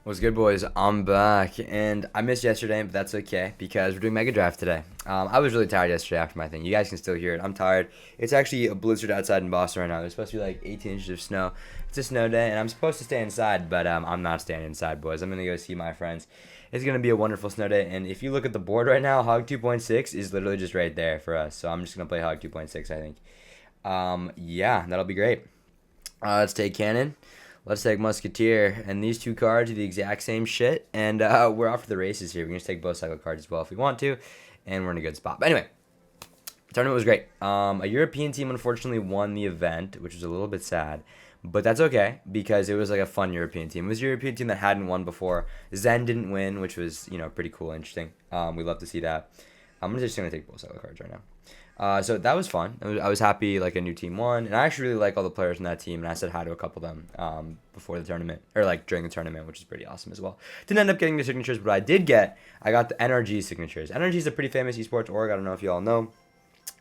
What's good, boys? I'm back, and I missed yesterday, but that's okay because we're doing Mega Draft today. I was really tired yesterday after my thing. You guys can still hear it. I'm tired. It's actually a blizzard outside in Boston right now. There's supposed to be like 18 inches of snow. It's a snow day, and I'm supposed to stay inside, but I'm not staying inside, boys. I'm gonna go see my friends. It's gonna be a wonderful snow day, and if you look at the board right now, Hog 2.6 is literally just right there for us. So I'm just gonna play Hog 2.6, I think. Yeah, that'll be great. Let's take Cannon. Let's take Musketeer. And these two cards are the exact same shit. And we're off for the races here. We can just take both cycle cards as well if we want to. And we're in a good spot. But anyway, the tournament was great. A European team unfortunately won the event, which was a little bit sad. But that's okay because it was like a fun European team. It was a European team that hadn't won before. Zen didn't win, which was, pretty cool, interesting. We love to see that. I'm just going to take both cycle cards right now. So that was fun. I was happy like a new team won, and I actually really like all the players in that team. And I said hi to a couple of them before the tournament, or like during the tournament, which is pretty awesome as well. Didn't end up getting the signatures, but I got the NRG signatures. NRG is a pretty famous esports org. I don't know if you all know,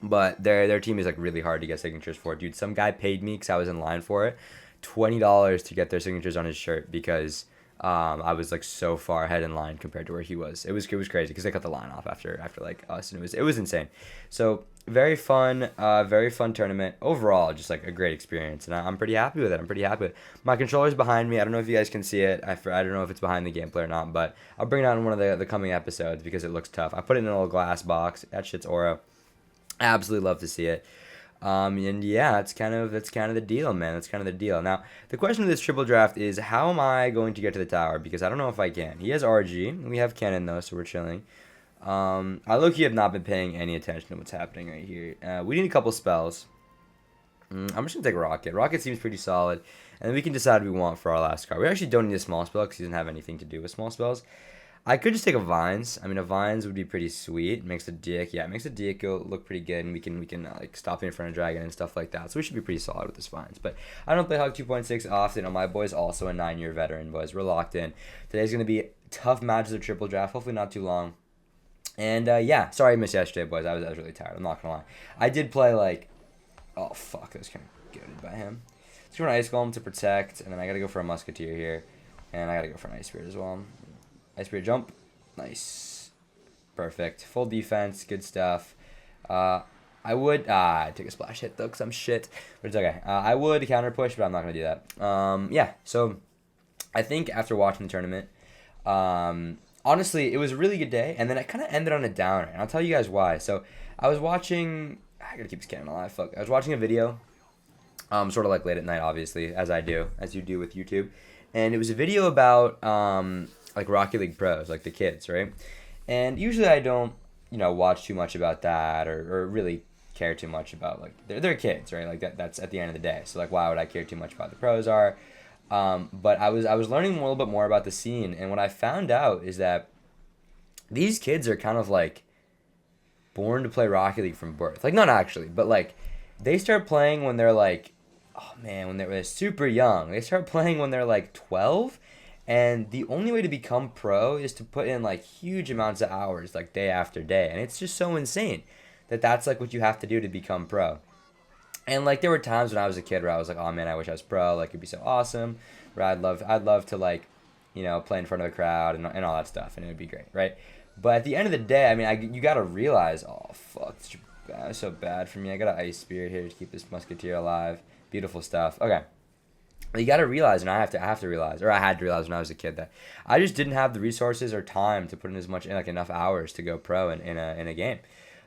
but their team is like really hard to get signatures for. Dude, some guy paid me because I was in line for it, $20 to get their signatures on his shirt because I was like so far ahead in line compared to where he was. It was crazy because they cut the line off after like us, and it was insane. So very fun tournament overall. Just like a great experience, and I'm pretty happy with it. I'm pretty happy with it. My controller's behind me. I don't know if you guys can see it. I don't know if it's behind the gameplay or not, but I'll bring it out in one of the coming episodes because it looks tough. I put it in a little glass box. That shit's Oro. I absolutely love to see it. And yeah, that's kind of the deal, man. That's kind of the deal. Now, the question of this triple draft is how am I going to get to the tower? Because I don't know if I can. He has RG. We have Cannon though, so we're chilling. I low-key have not been paying any attention to what's happening right here. We need a couple spells. I'm just gonna take Rocket. Rocket seems pretty solid, and then we can decide what we want for our last card. We actually don't need a small spell because he doesn't have anything to do with small spells. I could just take a Vines. I mean, a Vines would be pretty sweet. It makes the Dick, yeah, it makes the Dick look pretty good, and we can like stop in front of Dragon and stuff like that. So we should be pretty solid with this Vines. But I don't play Hog 2.6 often. And my boy's also a 9-year veteran, boys. We're locked in. Today's gonna be tough matches of triple draft. Hopefully not too long. And yeah, sorry I missed yesterday, boys. I was really tired. I'm not gonna lie. I did play like, oh fuck, I was kind of goaded by him. Let's go for an Ice Golem to protect, and then I gotta go for a Musketeer here, and I gotta go for an Ice Spirit as well. Ice Spirit jump, nice, perfect, full defense, good stuff. I take a splash hit though, cause I'm shit, but it's okay. I would counter push, but I'm not gonna do that. Yeah, so I think after watching the tournament, honestly, it was a really good day, and then it kind of ended on a downer, and I'll tell you guys why. So I was watching. I gotta keep this cannon alive. Fuck. I was watching a video, sort of like late at night, obviously, as you do with YouTube, and it was a video about like Rocket League pros, like the kids, right? And usually I don't, watch too much about that or really care too much about like they're kids, right? Like that's at the end of the day. So like, why would I care too much about the pros are? But I was learning a little bit more about the scene, and what I found out is that these kids are kind of like born to play Rocket League from birth. Like not actually, but like they start playing when they're like, oh man, when they're super young. They start playing when they're like 12, and the only way to become pro is to put in like huge amounts of hours, like day after day, and it's just so insane that that's like what you have to do to become pro. And like there were times when I was a kid where I was like, oh man, I wish I was pro. Like it'd be so awesome. Where I'd love to like, play in front of the crowd and all that stuff, and it would be great, right? But at the end of the day, I mean, you gotta realize, oh fuck, it's so bad for me. I got an Ice Spirit here to keep this Musketeer alive. Beautiful stuff. Okay. You gotta realize, and I have to realize, or I had to realize when I was a kid that I just didn't have the resources or time to put in as much, like enough hours to go pro in a game.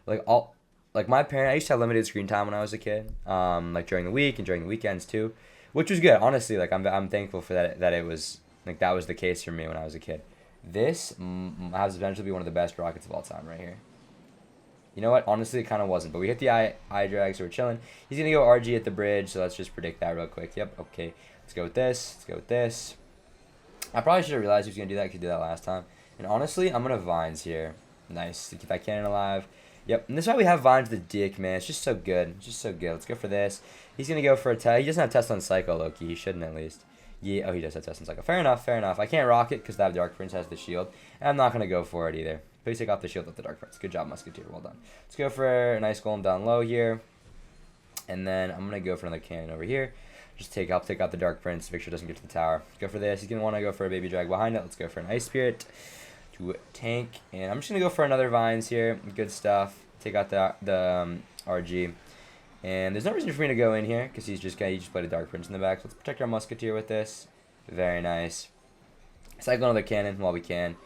Like all, like my parent, I used to have limited screen time when I was a kid, like during the week and during the weekends too, which was good. Honestly, like I'm thankful for that it was like that was the case for me when I was a kid. This has potential to be one of the best rockets of all time right here. You know what? Honestly, it kind of wasn't, but we hit the eye drag, so we're chilling. He's gonna go RG at the bridge, so let's just predict that real quick. Yep. Okay. Let's go with this. Let's go with this. I probably should have realized he was gonna do that. Because he did that last time. And honestly, I'm gonna Vines here. Nice to keep that cannon alive. Yep, and this is why we have Vines the Dick, man. It's just so good. It's just so good. Let's go for this. He's going to go for a test. He doesn't have test on Psycho, Loki. He shouldn't at least. Yeah, oh, he does have test on Psycho. Fair enough, fair enough. I can't rock it because that Dark Prince has the shield. And I'm not going to go for it either. Please take off the shield with the Dark Prince. Good job, Musketeer. Well done. Let's go for a nice golem down low here. And then I'm going to go for another cannon over here. Just help take out the Dark Prince, make sure it doesn't get to the tower. Go for this. He's going to want to go for a Baby Drag behind it. Let's go for an Ice Spirit to tank. And I'm just going to go for another Vines here. Good stuff. Take out the RG. And there's no reason for me to go in here because he just played a Dark Prince in the back. So let's protect our Musketeer with this. Very nice. Cycle another cannon while we can.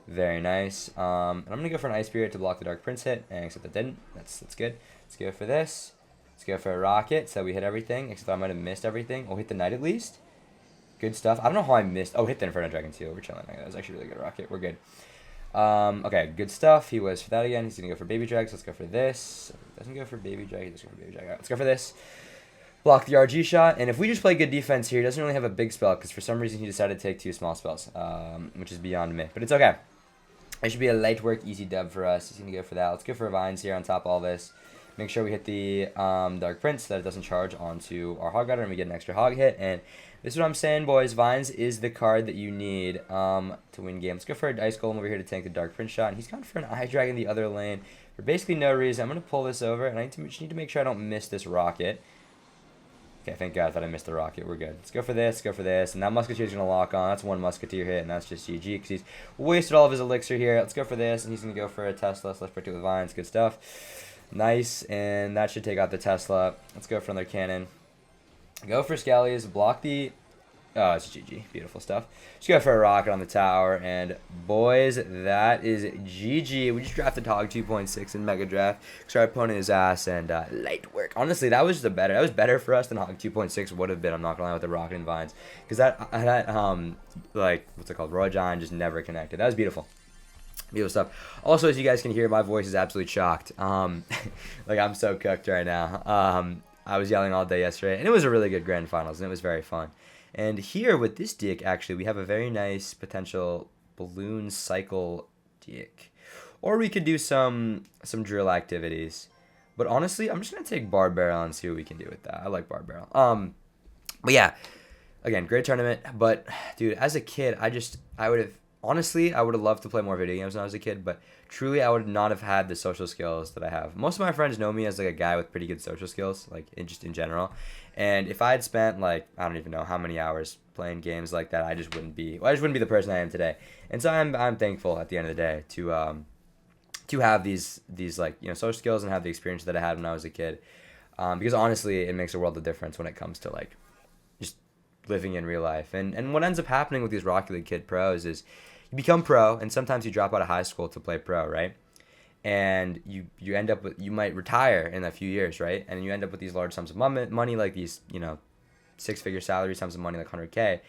Very nice. And I'm going to go for an Ice Spirit to block the Dark Prince hit. And except that didn't. That's good. Let's go for this. Let's go for a Rocket so we hit everything. Except I might have missed everything. Oh, hit the Knight at least. Good stuff. I don't know how I missed. Oh, hit the Inferno Dragon too. We're chilling. That was actually a really good Rocket. We're good. Okay, good stuff. He was for that again. He's going to go for Baby Drag. So let's go for this. Doesn't go for Baby Drag. He just go for Baby Drag. Right, let's go for this. Block the RG shot. And if we just play good defense here, he doesn't really have a big spell because for some reason he decided to take 2 small spells, which is beyond me. But it's okay. It should be a light work, easy dub for us. He's going to go for that. Let's go for Vines here on top of all this. Make sure we hit the Dark Prince so that it doesn't charge onto our Hog Rider and we get an extra Hog hit. And this is what I'm saying, boys. Vines is the card that you need to win games. Let's go for an Ice Golem over here to tank the Dark Prince shot. And he's gone for an Eye Dragon the other lane for basically no reason. I'm going to pull this over, and I just need to make sure I don't miss this Rocket. Okay, thank God that I missed the Rocket. We're good. Let's go for this, go for this. And that Musketeer's going to lock on. That's one Musketeer hit, and that's just GG because he's wasted all of his elixir here. Let's go for this, and he's going to go for a Tesla. So let's protect it with Vines. Good stuff. Nice, and that should take out the Tesla. Let's go for another cannon. Go for Skellies. Block the... Oh, it's GG. Beautiful stuff. Just go for a Rocket on the tower, and boys, that is GG. We just drafted Hog 2.6 in Mega Draft. So our opponent is ass, and light work. Honestly, that was better for us than Hog 2.6 would have been. I'm not gonna lie, with the Rocket and Vines, because that like what's it called, Royal Giant just never connected. That was beautiful. Beautiful stuff. Also, as you guys can hear, my voice is absolutely shocked. Like I'm so cooked right now. I was yelling all day yesterday, and it was a really good grand finals, and it was very fun. And here with this deck, actually, we have a very nice potential balloon cycle deck. Or we could do some drill activities. But honestly, I'm just going to take Barb Barrel and see what we can do with that. I like Barb Barrel. But yeah, again, great tournament. But, dude, as a kid, I would have loved to play more video games when I was a kid. But truly, I would not have had the social skills that I have. Most of my friends know me as like a guy with pretty good social skills, like just in general. And if I had spent like I don't even know how many hours playing games like that, I just wouldn't be the person I am today. And so I'm thankful at the end of the day to have these like social skills and have the experience that I had when I was a kid. Because honestly, it makes a world of difference when it comes to like just living in real life. And what ends up happening with these Rocket League Kid pros is you become pro, and sometimes you drop out of high school to play pro, right? And you end up with, you might retire in a few years, right? And you end up with these large sums of money, like these 6-figure salary sums of money, like 100K,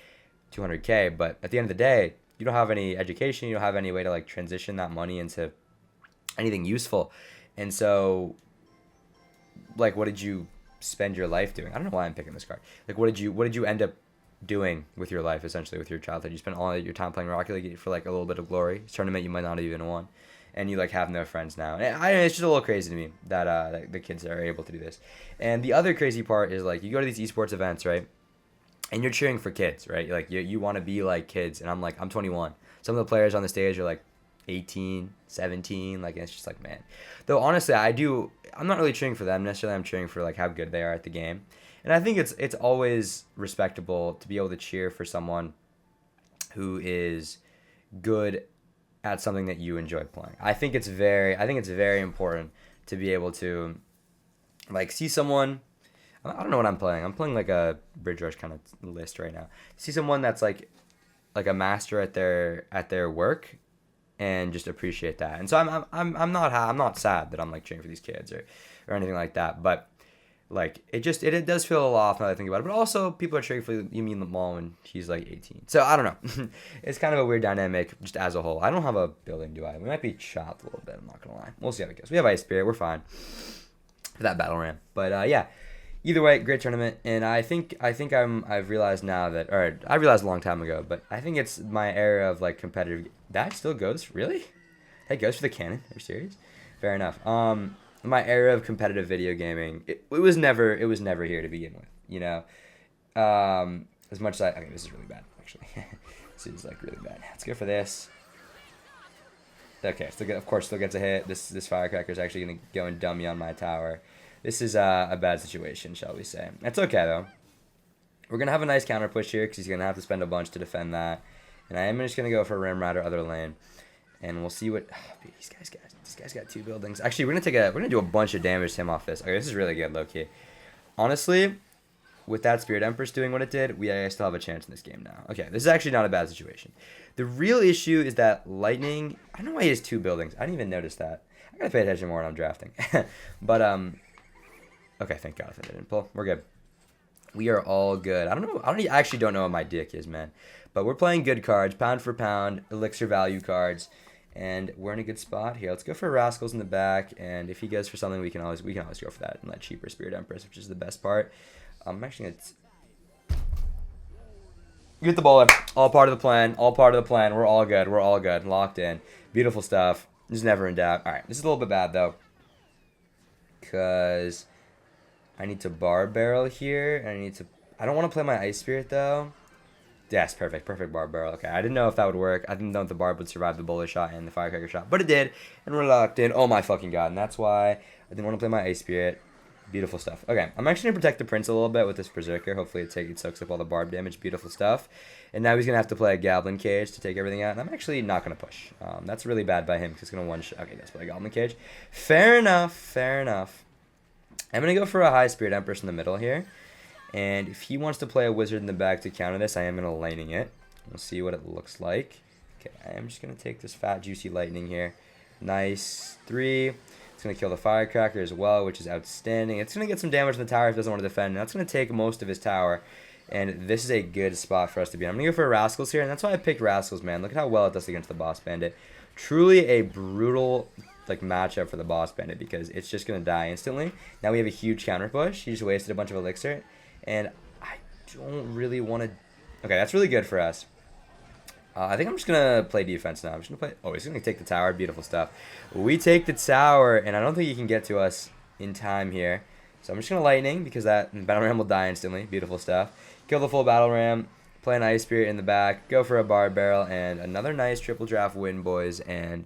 200K. But at the end of the day, you don't have any education, you don't have any way to like transition that money into anything useful. And so, like, what did you spend your life doing? I don't know why I'm picking this card. Like, what did you end up doing with your life, essentially, with your childhood? You spent all your time playing Rocket League for like a little bit of glory. It's a tournament you might not have even won. And you like have no friends now. And it's just a little crazy to me that the kids are able to do this. And the other crazy part is like you go to these esports events, right? And you're cheering for kids, right? Like you want to be like kids. And I'm 21. Some of the players on the stage are like 18, 17. Like, and it's just like, man. Though honestly, I'm not really cheering for them necessarily. I'm cheering for like how good they are at the game. And I think it's always respectable to be able to cheer for someone who is good at something that you enjoy playing. I think it's very important to be able to like see someone. I don't know what I'm playing. I'm playing like a Bridge Rush kind of list right now. See someone that's like a master at their work, and just appreciate that. And so I'm not sad that I'm like cheering for these kids or anything like that. But like it does feel a little off now that I think about it. But also people are cheering for Yumi Lamal when she's like 18. So I don't know. It's kind of a weird dynamic just as a whole. I don't have a building, do I? We might be chopped a little bit. I'm not gonna lie. We'll see how it goes. We have Ice Spirit. We're fine for that battle ram. But yeah. Either way, great tournament, and I think I've realized now that, or I realized a long time ago, but I think it's my era of like competitive. That still goes, really? That goes for the cannon? Are you serious? Fair enough. My era of competitive video gaming, it was never here to begin with. As much as okay, this is really bad actually. This is like really bad. Let's go for this. Okay, of course still gets a hit. This firecracker is actually gonna go and dummy on my tower. This is a bad situation, shall we say. It's okay, though. We're going to have a nice counter push here because he's going to have to spend a bunch to defend that. And I am just going to go for Ram Rider other lane. And we'll see what... These guys got 2 buildings. Actually, we're gonna do a bunch of damage to him off this. Okay, this is really good, low-key. Honestly, with that Spirit Empress doing what it did, we still have a chance in this game now. Okay, this is actually not a bad situation. The real issue is that Lightning... I don't know why he has 2 buildings. I didn't even notice that. I gotta pay attention more when I'm drafting. But, okay, thank God if I didn't pull. We're good. We are all good. I don't know. I actually don't know what my dick is, man. But we're playing good cards, pound for pound, elixir value cards, and we're in a good spot here. Let's go for Rascals in the back, and if he goes for something, we can always go for that and let cheaper Spirit Empress, which is the best part. I'm actually gonna get the ball in. All part of the plan. All part of the plan. We're all good. We're all good. Locked in. Beautiful stuff. Just never in doubt. All right, this is a little bit bad though, because I need to Barb Barrel here, and I don't want to play my Ice Spirit though. Yes, perfect Barb Barrel. Okay, I didn't know if that would work. I didn't know if the Barb would survive the Bullet Shot and the Firecracker Shot, but it did, and we're locked in. Oh my fucking God, and that's why I didn't want to play my Ice Spirit. Beautiful stuff. Okay, I'm actually going to protect the Prince a little bit with this Berserker. Hopefully it soaks up all the Barb damage. Beautiful stuff. And now he's going to have to play a Goblin Cage to take everything out, and I'm actually not going to push. That's really bad by him because it's going to one-shot. Okay, let's play a Goblin Cage. Fair enough. I'm going to go for a high Spirit Empress in the middle here. And if he wants to play a Wizard in the back to counter this, I am going to Lightning it. We'll see what it looks like. Okay, I am just going to take this fat, juicy Lightning here. Nice. 3. It's going to kill the Firecracker as well, which is outstanding. It's going to get some damage on the tower if it doesn't want to defend. That's going to take most of his tower. And this is a good spot for us to be in. I'm going to go for Rascals here, and that's why I picked Rascals, man. Look at how well it does against the Boss Bandit. Truly a brutal matchup for the Boss Bandit because it's just going to die instantly. Now we have a huge counter push. He just wasted a bunch of elixir. And I don't really want to... Okay, that's really good for us. I think I'm just going to play defense now. I'm just going to play... Oh, he's going to take the tower. Beautiful stuff. We take the tower, and I don't think he can get to us in time here. So I'm just going to Lightning because that Battle Ram will die instantly. Beautiful stuff. Kill the full Battle Ram. Play an Ice Spirit in the back. Go for a Barb Barrel. And another nice triple draft win, boys. And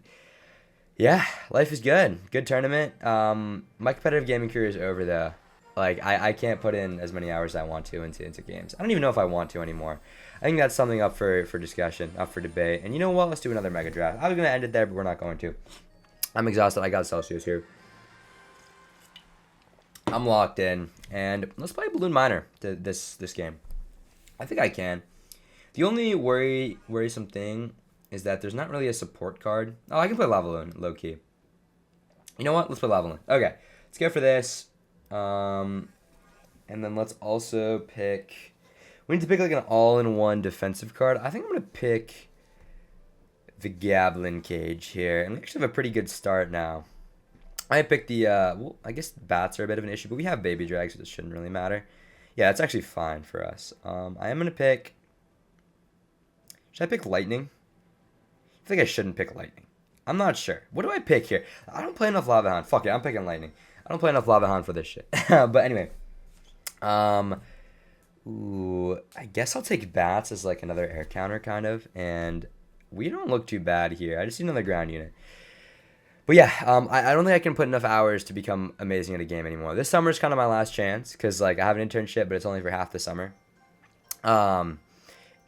yeah, life is good. Good tournament. My competitive gaming career is over, though. I can't put in as many hours as I want to into games. I don't even know if I want to anymore. I think that's something up for discussion, up for debate. And you know what? Let's do another Mega Draft. I was going to end it there, but we're not going to. I'm exhausted. I got Celsius here. I'm locked in. And let's play Balloon Miner this game. I think I can. The only worrisome thing is that there's not really a support card. Oh, I can play Lava Balloon, low-key. You know what? Let's play Lava Balloon. Okay, let's go for this. And then let's also pick... We need to pick an all-in-one defensive card. I think I'm going to pick the Goblin Cage here. And we actually have a pretty good start now. I picked the... well, I guess bats are a bit of an issue, but we have Baby Drags, so this shouldn't really matter. Yeah, it's actually fine for us. I am going to pick... Should I pick Lightning? I think I shouldn't pick Lightning. I'm not sure. What do I pick here? I don't play enough Lava Hound. Fuck it, I'm picking Lightning. I don't play enough Lava Hound for this shit. But anyway. Ooh, I guess I'll take Bats as another air counter, kind of. And we don't look too bad here. I just need another ground unit. But yeah, I don't think I can put enough hours to become amazing at a game anymore. This summer is kind of my last chance. Because, I have an internship, but it's only for half the summer.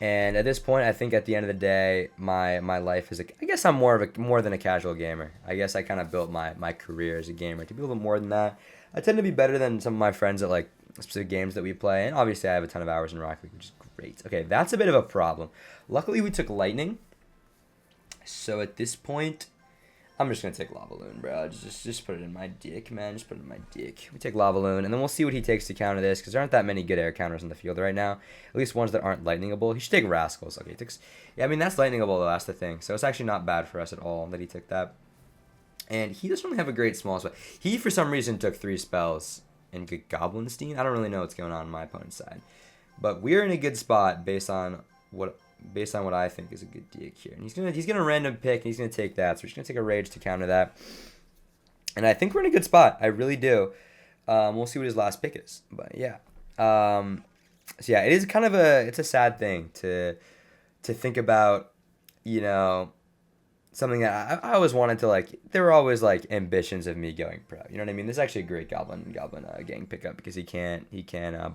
And at this point, I think at the end of the day, my life is I guess I'm more than a casual gamer. I guess I kind of built my career as a gamer to be a little bit more than that. I tend to be better than some of my friends at specific games that we play, and obviously I have a ton of hours in Rocket League, which is great. Okay, that's a bit of a problem. Luckily, we took Lightning, so at this point, I'm just gonna take Lava Loon, bro. Just put it in my dick, man. Just put it in my dick. We take Lava Loon, and then we'll see what he takes to counter this, because there aren't that many good air counters in the field right now. At least ones that aren't lightningable. He should take Rascals. Okay, he takes... Yeah, I mean, that's lightningable, though. That's the thing. So it's actually not bad for us at all that he took that. And he doesn't really have a great small spell. He, for some reason, took 3 spells and good Goblinstein. I don't really know what's going on my opponent's side. But we're in a good spot based on what I think is a good dick here. And he's gonna random pick, and he's gonna take that. So we're just gonna take a Rage to counter that. And I think we're in a good spot. I really do. We'll see what his last pick is. But yeah. So yeah, it is kind of it's a sad thing to think about, something that I always wanted to there were always ambitions of me going pro. You know what I mean? This is actually a great Goblin gang pickup because he can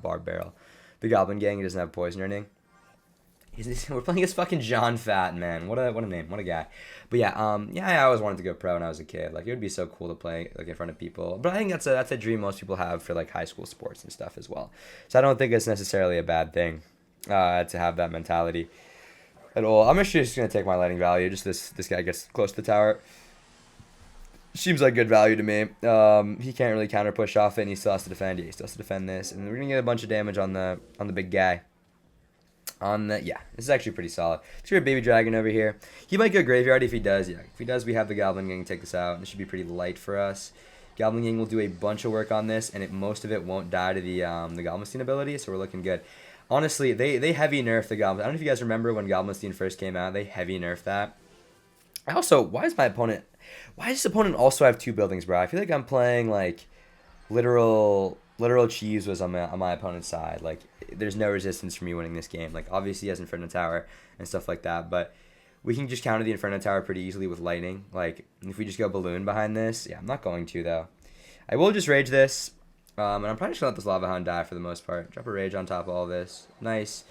Barb Barrel the Goblin Gang. He doesn't have poison or anything. We're playing against fucking John Fat, man. What a name. What a guy. But yeah, I always wanted to go pro when I was a kid. Like, it would be so cool to play like in front of people. But I think that's a dream most people have for like high school sports and stuff as well. So I don't think it's necessarily a bad thing to have that mentality at all. I'm actually just gonna take my lightning value. Just this guy gets close to the tower. Seems like good value to me. He can't really counter push off it, and he still has to defend. Yeah, he still has to defend this, and we're gonna get a bunch of damage on the big guy. Yeah, this is actually pretty solid. Let's get a baby dragon over here. He might go graveyard if he does. Yeah, if he does, we have the Goblin Gang take this out. This should be pretty light for us. Goblin Gang will do a bunch of work on this, and most of it won't die to the Goblin ability, so we're looking good. Honestly, they heavy nerfed the Goblin. I don't know if you guys remember when Goblin first came out. They heavy nerfed that. Why does this opponent also have 2 buildings, bro? I feel like I'm playing like literal cheese was on my opponent's side. Like, there's no resistance for me winning this game. Like, obviously he has Inferno Tower and stuff like that, but we can just counter the Inferno Tower pretty easily with lightning. Like, if we just go balloon behind this, yeah, I'm not going to though. I will just rage this, and I'm probably just gonna let this Lava Hound die for the most part. Drop a rage on top of all this. Nice.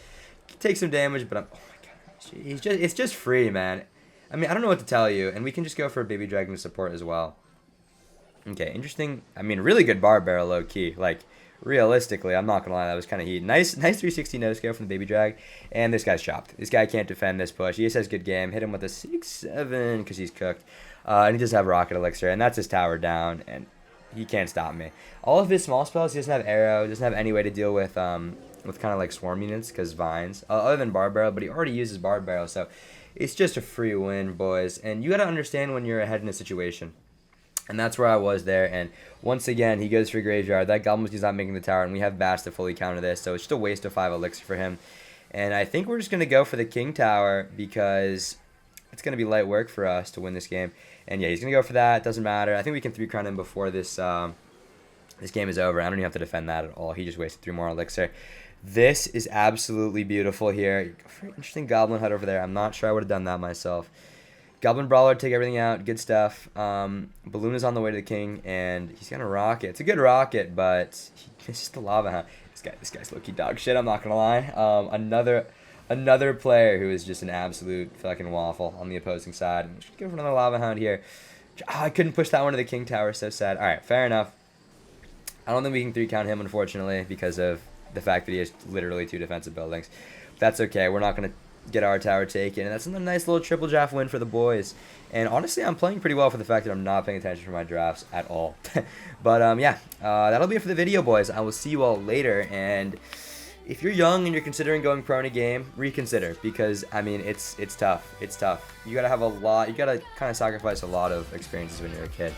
Take some damage, but oh my god, it's just free, man. I mean, I don't know what to tell you, and we can just go for a baby dragon support as well. Okay, interesting. I mean, really good bar barrel, low key. Like, realistically, I'm not gonna lie, that was kind of heat. Nice 360 no scale from the baby drag, and this guy's chopped. This guy can't defend this push. He just has good game. Hit him with a 6-7 because he's cooked, and he does have rocket elixir, and that's his tower down, and he can't stop me. All of his small spells, he doesn't have arrow, doesn't have any way to deal with kind of like swarm units because vines, other than bar barrel, but he already uses bar barrel, so it's just a free win, boys. And you gotta understand when you're ahead in a situation. And that's where I was there. And once again, he goes for graveyard. That Goblin is not making the tower, and we have Bast to fully counter this. So it's just a waste of 5 elixir for him. And I think we're just going to go for the King Tower because it's going to be light work for us to win this game. And yeah, he's going to go for that. Doesn't matter. I think we can 3-crown him before this this game is over. I don't even have to defend that at all. He just wasted 3 more elixir. This is absolutely beautiful here. Interesting Goblin Hut over there. I'm not sure I would have done that myself. Goblin Brawler, take everything out. Good stuff. Balloon is on the way to the king, and he's got a rocket. It's a good rocket, but he misses the Lava Hound. This guy's low-key dog shit, I'm not going to lie. Another player who is just an absolute fucking waffle on the opposing side. I'm just going to go for another Lava Hound here. Oh, I couldn't push that one to the King Tower. So sad. All right, fair enough. I don't think we can 3-count him, unfortunately, because of the fact that he has literally 2 defensive buildings. That's okay. We're not going to get our tower taken, and that's a nice little triple draft win for the boys. And honestly, I'm playing pretty well for the fact that I'm not paying attention for my drafts at all. But yeah, that'll be it for the video, boys. I will see you all later, and if you're young and you're considering going pro in a game, reconsider, because I mean, it's tough. It's tough. You gotta have a lot. You gotta kind of sacrifice a lot of experiences when you're a kid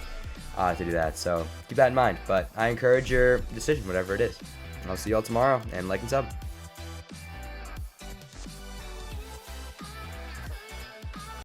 to do that. So keep that in mind. But I encourage your decision, whatever it is. I'll see you all tomorrow, and like and sub.